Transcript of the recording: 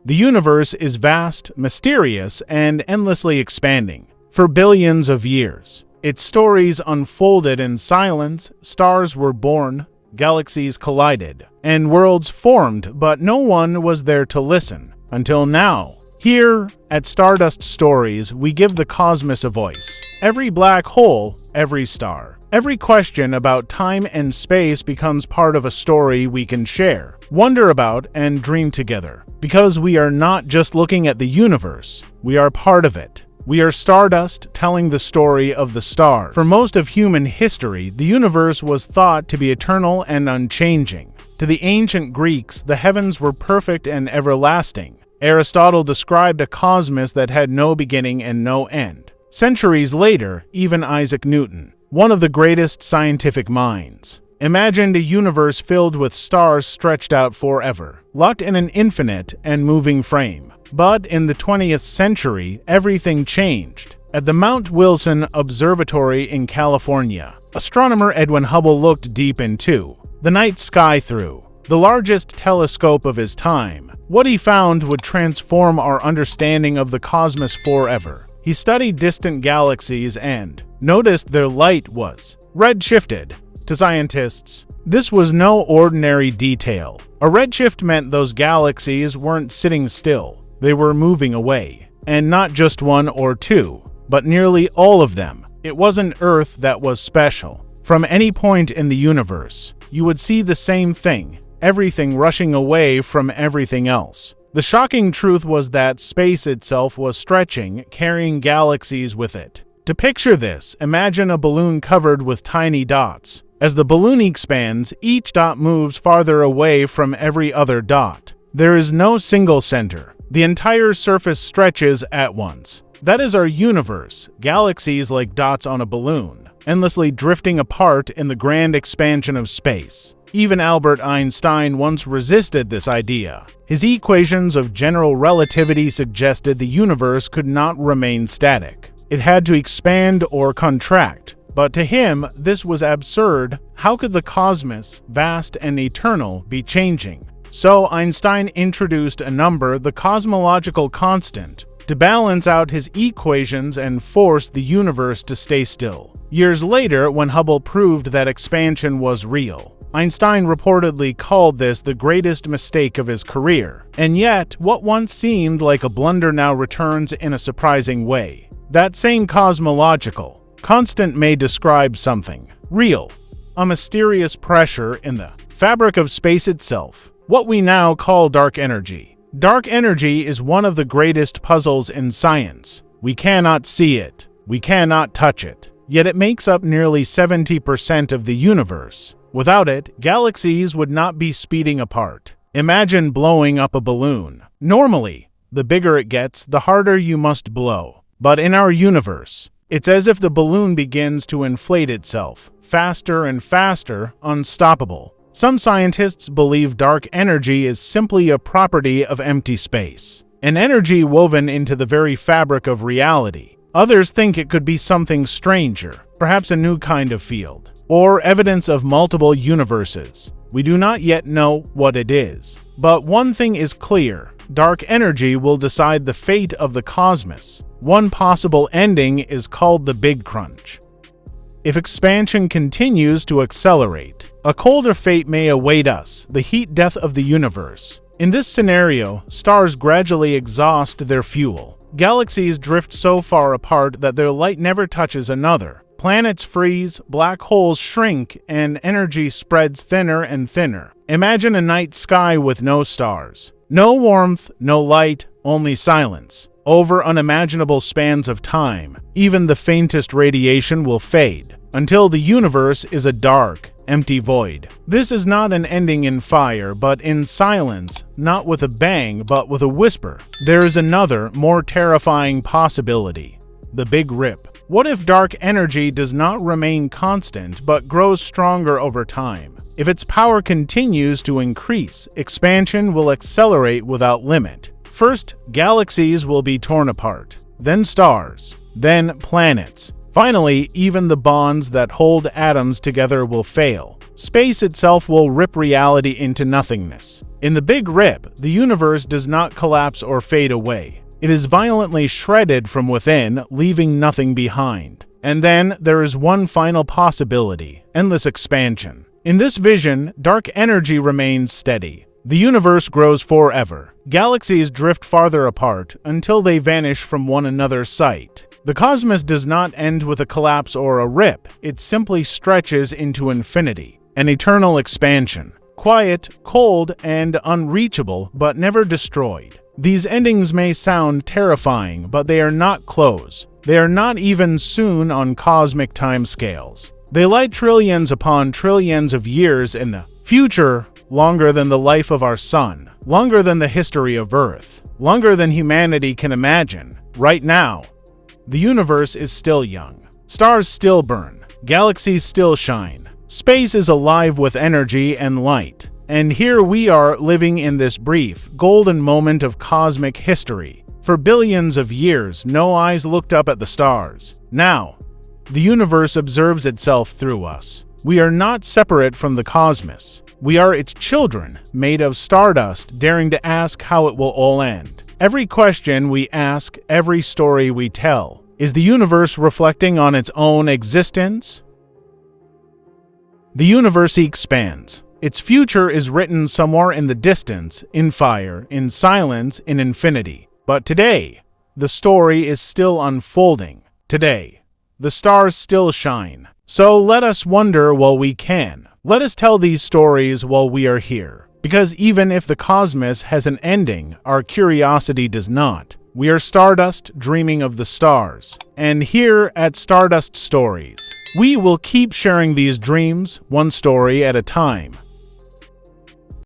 The universe is vast, mysterious, and endlessly expanding. For billions of years, its stories unfolded in silence, stars were born, galaxies collided, and worlds formed, but no one was there to listen. Until now. Here, at Stardust Stories, we give the cosmos a voice. Every black hole, every star, every question about time and space becomes part of a story we can share, wonder about, and dream together. Because we are not just looking at the universe, we are part of it. We are Stardust, telling the story of the stars. For most of human history, the universe was thought to be eternal and unchanging. To the ancient Greeks, the heavens were perfect and everlasting. Aristotle described a cosmos that had no beginning and no end. Centuries later, even Isaac Newton, one of the greatest scientific minds, imagined a universe filled with stars stretched out forever, locked in an infinite and moving frame. But in the 20th century, everything changed. At the Mount Wilson Observatory in California, astronomer Edwin Hubble looked deep into the night sky through the largest telescope of his time. What he found would transform our understanding of the cosmos forever. He studied distant galaxies and noticed their light was redshifted. To scientists, this was no ordinary detail. A redshift meant those galaxies weren't sitting still. They were moving away. And not just one or two, but nearly all of them. It wasn't Earth that was special. From any point in the universe, you would see the same thing. Everything rushing away from everything else. The shocking truth was that space itself was stretching, carrying galaxies with it. To picture this, imagine a balloon covered with tiny dots. As the balloon expands, each dot moves farther away from every other dot. There is no single center. The entire surface stretches at once. That is our universe, galaxies like dots on a balloon, endlessly drifting apart in the grand expansion of space. Even Albert Einstein once resisted this idea. His equations of general relativity suggested the universe could not remain static. It had to expand or contract. But to him, this was absurd. How could the cosmos, vast and eternal, be changing? So Einstein introduced a number, the cosmological constant, to balance out his equations and force the universe to stay still. Years later, when Hubble proved that expansion was real, Einstein reportedly called this the greatest mistake of his career. And yet, what once seemed like a blunder now returns in a surprising way. That same cosmological constant may describe something real, a mysterious pressure in the fabric of space itself, what we now call dark energy. Dark energy is one of the greatest puzzles in science. We cannot see it, we cannot touch it, yet it makes up nearly 70% of the universe. Without it, galaxies would not be speeding apart. Imagine blowing up a balloon. Normally, the bigger it gets, the harder you must blow. But in our universe, it's as if the balloon begins to inflate itself, faster and faster, unstoppable. Some scientists believe dark energy is simply a property of empty space, an energy woven into the very fabric of reality. Others think it could be something stranger, perhaps a new kind of field, or evidence of multiple universes. We do not yet know what it is. But one thing is clear. Dark energy will decide the fate of the cosmos. One possible ending is called the Big Crunch. If expansion continues to accelerate, a colder fate may await us, the heat death of the universe. In this scenario, stars gradually exhaust their fuel. Galaxies drift so far apart that their light never touches another. Planets freeze, black holes shrink, and energy spreads thinner and thinner. Imagine a night sky with no stars. No warmth, no light, only silence. Over unimaginable spans of time, even the faintest radiation will fade, until the universe is a dark, empty void. This is not an ending in fire, but in silence, not with a bang, but with a whisper. There is another, more terrifying possibility. The Big Rip. What if dark energy does not remain constant, but grows stronger over time? If its power continues to increase, expansion will accelerate without limit. First, galaxies will be torn apart, then stars, then planets, Finally, even the bonds that hold atoms together will fail. Space itself will rip reality into nothingness. In the Big Rip, the universe does not collapse or fade away. It is violently shredded from within, leaving nothing behind. And then there is one final possibility: endless expansion. In this vision, dark energy remains steady. The universe grows forever. Galaxies drift farther apart until they vanish from one another's sight. The cosmos does not end with a collapse or a rip. It simply stretches into infinity, an eternal expansion. Quiet, cold, and unreachable, but never destroyed. These endings may sound terrifying, but they are not close. They are not even soon on cosmic timescales. They lie trillions upon trillions of years in the future, longer than the life of our sun, longer than the history of Earth, longer than humanity can imagine. Right now, the universe is still young. Stars still burn. Galaxies still shine. Space is alive with energy and light. And here we are living in this brief, golden moment of cosmic history. For billions of years, no eyes looked up at the stars. Now, the universe observes itself through us. We are not separate from the cosmos. We are its children, made of stardust, daring to ask how it will all end. Every question we ask, every story we tell. Is the universe reflecting on its own existence? The universe expands. Its future is written somewhere in the distance, in fire, in silence, in infinity. But today, the story is still unfolding. Today, the stars still shine. So let us wonder while we can. Let us tell these stories while we are here. Because even if the cosmos has an ending, our curiosity does not. We are stardust dreaming of the stars. And here at Stardust Stories, we will keep sharing these dreams, one story at a time.